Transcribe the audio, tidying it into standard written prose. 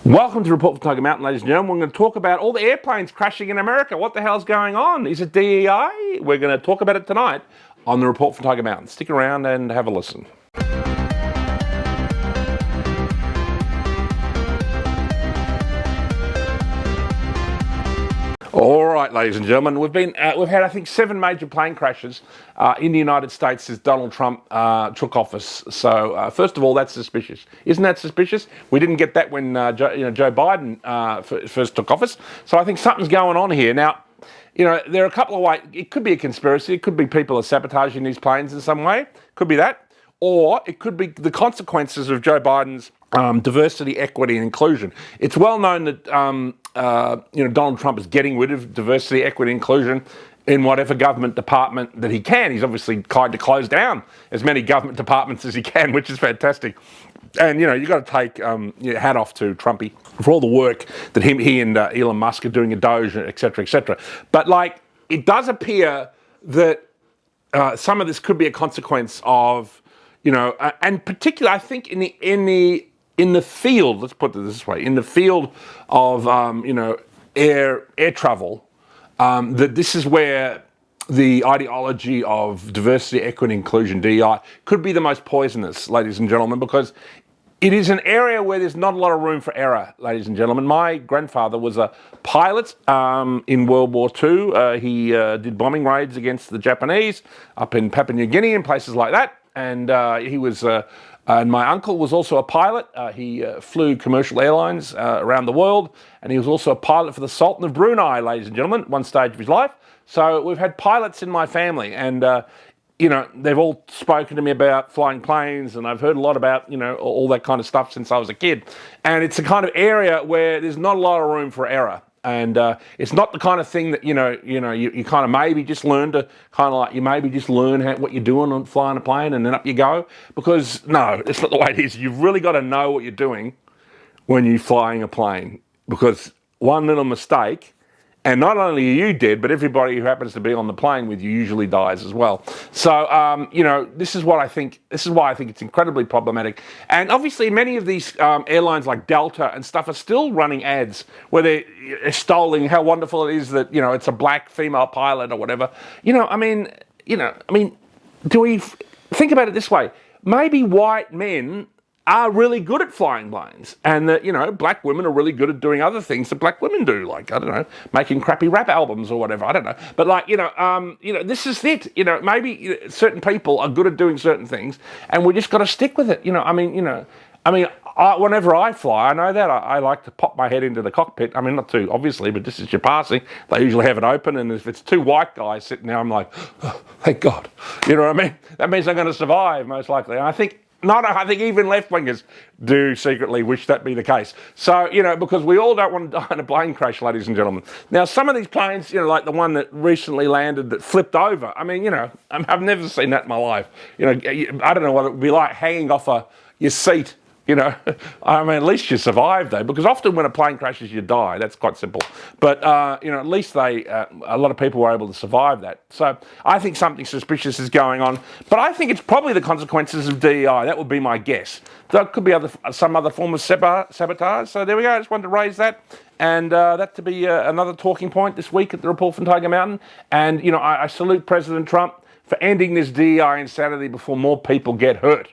Welcome to Report from Tiger Mountain, ladies and gentlemen. We're going to talk about all the airplanes crashing in America. What the hell's going on? Is it DEI? We're going to talk about it tonight on the Report from Tiger Mountain. Stick around and have a listen. All right, ladies and gentlemen, we've had I think 7 major plane crashes in the United States since Donald Trump took office. So first of all, that's suspicious. Isn't that suspicious? We didn't get that when Joe Biden first took office. So I think something's going on here now. There are a couple of ways. It could be a conspiracy. It could be people are sabotaging these planes in some way. Could be that. Or it could be the consequences of Joe Biden's diversity, equity, and inclusion. It's well known that Donald Trump is getting rid of diversity, equity, and inclusion in whatever government department that he can. He's obviously tried to close down as many government departments as he can, which is fantastic. And you've got to take your hat off to Trumpy for all the work that he and Elon Musk are doing at Doge, et cetera, et cetera. But it does appear that some of this could be a consequence of and particularly, I think in the field, let's put it this way, in the field of air travel, that this is where the ideology of diversity, equity, inclusion, DEI, could be the most poisonous, ladies and gentlemen, because it is an area where there's not a lot of room for error, ladies and gentlemen. My grandfather was a pilot in World War II. He did bombing raids against the Japanese up in Papua New Guinea and places like that. And and my uncle was also a pilot. He flew commercial airlines around the world, and he was also a pilot for the Sultan of Brunei, ladies and gentlemen, at one stage of his life. So we've had pilots in my family, and they've all spoken to me about flying planes, and I've heard a lot about all that kind of stuff since I was a kid. And it's a kind of area where there's not a lot of room for error. And it's not the kind of thing that you kind of maybe just learn to maybe just learn what you're doing on flying a plane and then up you go. Because no, it's not the way it is. You've really got to know what you're doing when you're flying a plane, because one little mistake, and not only are you dead, but everybody who happens to be on the plane with you usually dies as well. So, this is what I think. This is why I think it's incredibly problematic. And obviously, many of these airlines like Delta and stuff are still running ads where they're extolling how wonderful it is that it's a black female pilot or whatever. Do we think about it this way? Maybe white men are really good at flying planes, and that black women are really good at doing other things that black women do, like I don't know, making crappy rap albums or whatever. I don't know, but this is it. Maybe certain people are good at doing certain things, and we just got to stick with it. Whenever I fly, I know that I like to pop my head into the cockpit. I mean, not too obviously, but just as you're passing, they usually have it open, and if it's 2 white guys sitting there, I'm like, oh, thank God. You know what I mean? That means I'm going to survive most likely. And I think even left-wingers do secretly wish that be the case. So, because we all don't want to die in a plane crash, ladies and gentlemen. Now, some of these planes, like the one that recently landed that flipped over, I've never seen that in my life. I don't know what it would be like hanging off your seat. At least you survive though, because often when a plane crashes, you die. That's quite simple. But, at least a lot of people were able to survive that. So I think something suspicious is going on, but I think it's probably the consequences of DEI. That would be my guess. There could be some other form of sabotage. So there we go. I just wanted to raise that. And that to be another talking point this week at the Report from Tiger Mountain. And, I salute President Trump for ending this DEI insanity before more people get hurt.